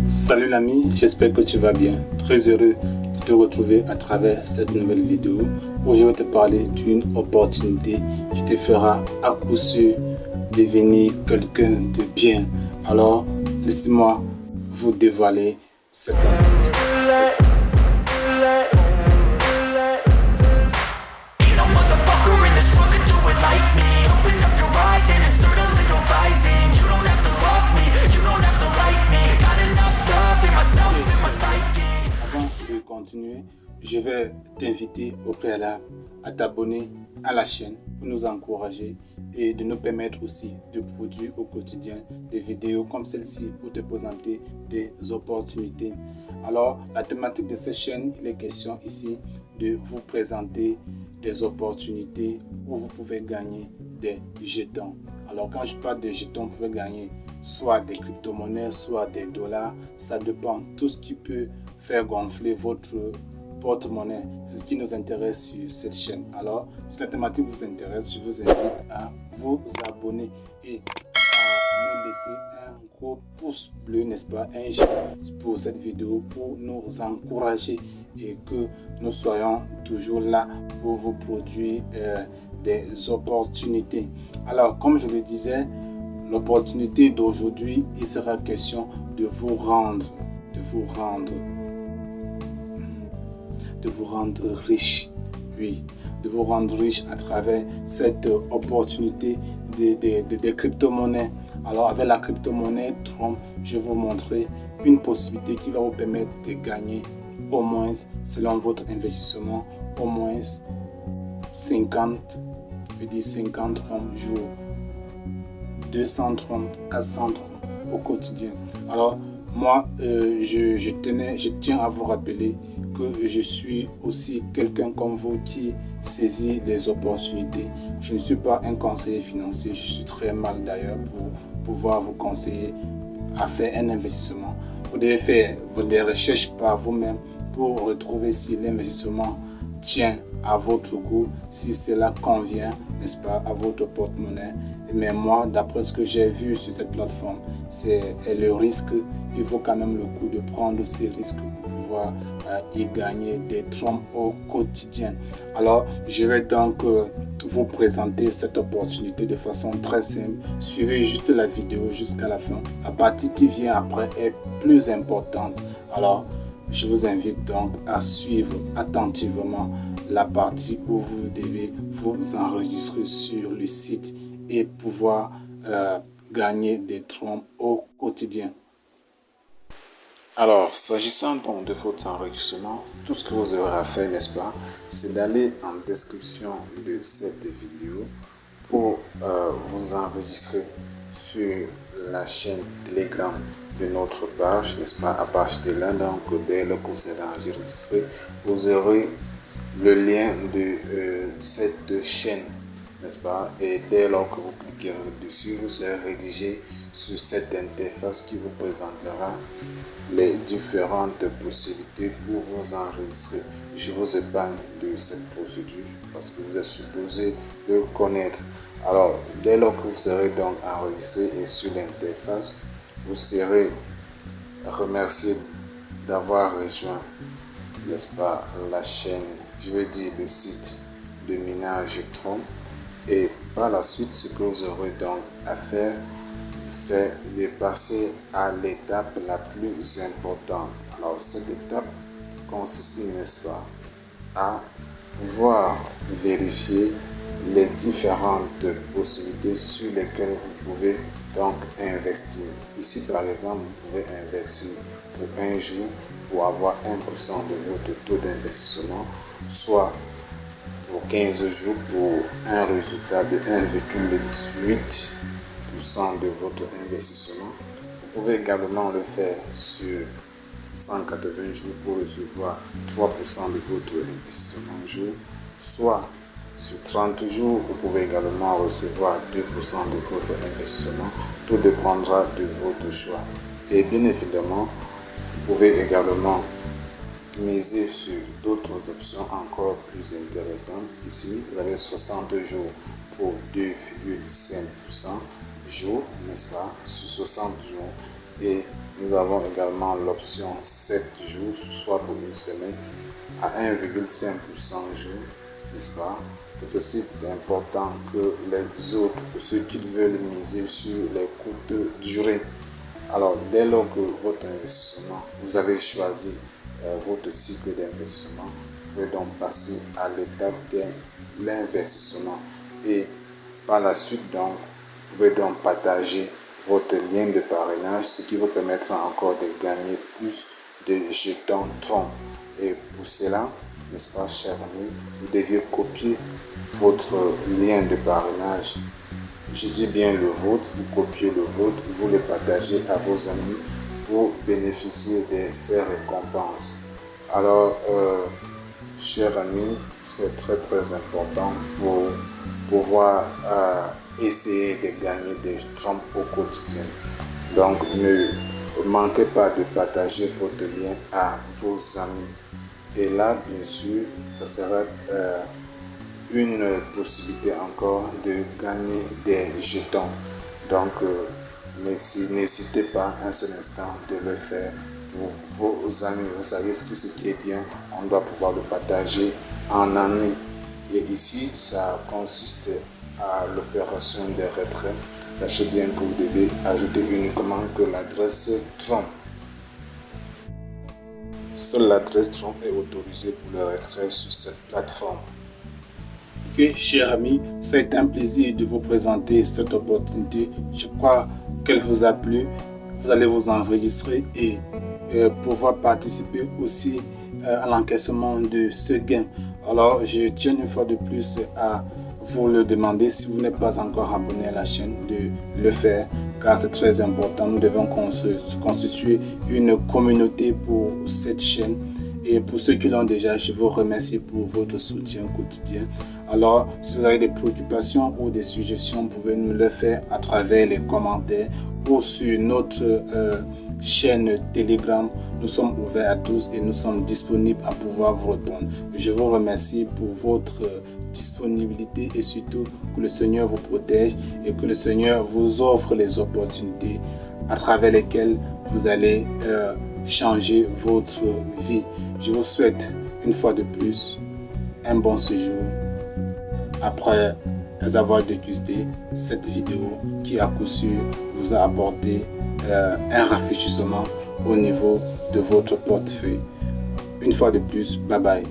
Salut l'ami, j'espère que tu vas bien. Très heureux de te retrouver à travers cette nouvelle vidéo où je vais te parler d'une opportunité qui te fera à coup sûr devenir quelqu'un de bien. Alors, laissez-moi vous dévoiler cette astuce. Continuer, je vais t'inviter au préalable à t'abonner à la chaîne pour nous encourager et de nous permettre aussi de produire au quotidien des vidéos comme celle-ci pour te présenter des opportunités. Alors, la thématique de cette chaîne, il est question ici de vous présenter des opportunités où vous pouvez gagner des jetons. Alors, quand je parle de jetons, vous pouvez gagner soit des crypto-monnaies, soit des dollars, ça dépend. Tout ce qui peut faire gonfler votre porte-monnaie, c'est ce qui nous intéresse sur cette chaîne. Alors, si la thématique vous intéresse, je vous invite à vous abonner et à nous laisser un gros pouce bleu, n'est-ce pas, un j'aime pour cette vidéo, pour nous encourager et que nous soyons toujours là pour vous produire des opportunités. Alors, comme je le disais, l'opportunité d'aujourd'hui, il sera question de vous rendre riche. Oui, de vous rendre riche à travers cette opportunité de crypto-monnaie. Alors, avec la crypto-monnaie Tron, je vais vous montrer une possibilité qui va vous permettre de gagner au moins, selon votre investissement, au moins 50 Tron jours, 230, 400 au quotidien. Alors, moi, je tiens à vous rappeler que je suis aussi quelqu'un comme vous qui saisit les opportunités. Je ne suis pas un conseiller financier, je suis très mal d'ailleurs pour pouvoir vous conseiller à faire un investissement. Vous devez faire des recherches par vous-même pour retrouver si l'investissement tient à votre goût, si cela convient, n'est-ce pas, à votre porte-monnaie. Mais moi, d'après ce que j'ai vu sur cette plateforme, c'est le risque. Il vaut quand même le coup de prendre ces risques pour pouvoir y gagner des troncs au quotidien. Alors, je vais donc vous présenter cette opportunité de façon très simple. Suivez juste la vidéo jusqu'à la fin. La partie qui vient après est plus importante. Alors, je vous invite donc à suivre attentivement la partie où vous devez vous enregistrer sur le site et pouvoir gagner des troncs au quotidien. Alors, s'agissant donc de votre enregistrement, tout ce que vous aurez à faire, n'est-ce pas, c'est d'aller en description de cette vidéo pour vous enregistrer sur la chaîne Telegram de notre page, n'est-ce pas, à partir de là, donc dès lors que vous serez enregistré, vous aurez le lien de cette chaîne, n'est-ce pas, et dès lors que vous cliquez dessus, vous serez rédigé sur cette interface qui vous présentera les différentes possibilités pour vous enregistrer. Je vous épargne de cette procédure parce que vous êtes supposé le connaître. Alors, dès lors que vous serez donc enregistré et sur l'interface, vous serez remercié d'avoir rejoint, n'est-ce pas, la chaîne, je vais dire le site de minage Tron. Et par la suite, ce que vous aurez donc à faire, c'est de passer à l'étape la plus importante. Alors, cette étape consiste, n'est-ce pas, à pouvoir vérifier les différentes possibilités sur lesquelles vous pouvez donc investir. Ici, par exemple, vous pouvez investir pour un jour pour avoir 1% de votre taux d'investissement, soit pour 15 jours pour un résultat de 1,8% de votre investissement. Vous pouvez également le faire sur 180 jours pour recevoir 3% de votre investissement un jour, soit sur 30 jours, vous pouvez également recevoir 2% de votre investissement. Tout dépendra de votre choix. Et bien évidemment, vous pouvez également miser sur d'autres options encore plus intéressantes. Ici, vous avez 60 jours pour 2,5%. jours, n'est-ce pas, sur 60 jours. Et nous avons également l'option 7 jours, soit pour une semaine, à 1,5% jour, n'est-ce pas. C'est aussi important que les autres, pour ceux qui veulent miser sur les courtes durées. Alors, dès lors que votre investissement, vous avez choisi votre cycle d'investissement, vous pouvez donc passer à l'étape de l'investissement. Et par la suite, donc, vous pouvez donc partager votre lien de parrainage, ce qui vous permettra encore de gagner plus de jetons Tron. Et pour cela, n'est-ce pas, cher ami, vous deviez copier votre lien de parrainage. Je dis bien le vôtre, vous copiez le vôtre, vous le partagez à vos amis pour bénéficier de ces récompenses. Alors, cher ami, c'est très important pour pouvoir essayer de gagner des Tron au quotidien. Donc, ne manquez pas de partager votre lien à vos amis. Et là, bien sûr, ça sera une possibilité encore de gagner des jetons. Donc, n'hésitez pas un seul instant de le faire pour vos amis. Vous savez, tout ce qui est bien, on doit pouvoir le partager en amis. Et ici, ça consiste à l'opération de retrait. Sachez bien que vous devez ajouter uniquement que l'adresse Tron. Seule l'adresse Tron est autorisée pour le retrait sur cette plateforme. Ok, chers amis, c'est un plaisir de vous présenter cette opportunité. Je crois qu'elle vous a plu. Vous allez vous enregistrer et pouvoir participer aussi à l'encaissement de ce gain. Alors, je tiens une fois de plus à vous le demander, si vous n'êtes pas encore abonné à la chaîne, de le faire, car c'est très important. Nous devons constituer une communauté pour cette chaîne. Et pour ceux qui l'ont déjà, je vous remercie pour votre soutien quotidien. Alors, si vous avez des préoccupations ou des suggestions, vous pouvez nous le faire à travers les commentaires ou sur notre chaîne Telegram. Nous sommes ouverts à tous et nous sommes disponibles à pouvoir vous répondre. Je vous remercie pour votre disponibilité et surtout que le Seigneur vous protège et que le Seigneur vous offre les opportunités à travers lesquelles vous allez changer votre vie. Je vous souhaite une fois de plus un bon séjour après avoir dégusté cette vidéo qui à coup sûr vous a apporté un rafraîchissement au niveau de votre portefeuille. Une fois de plus, bye bye.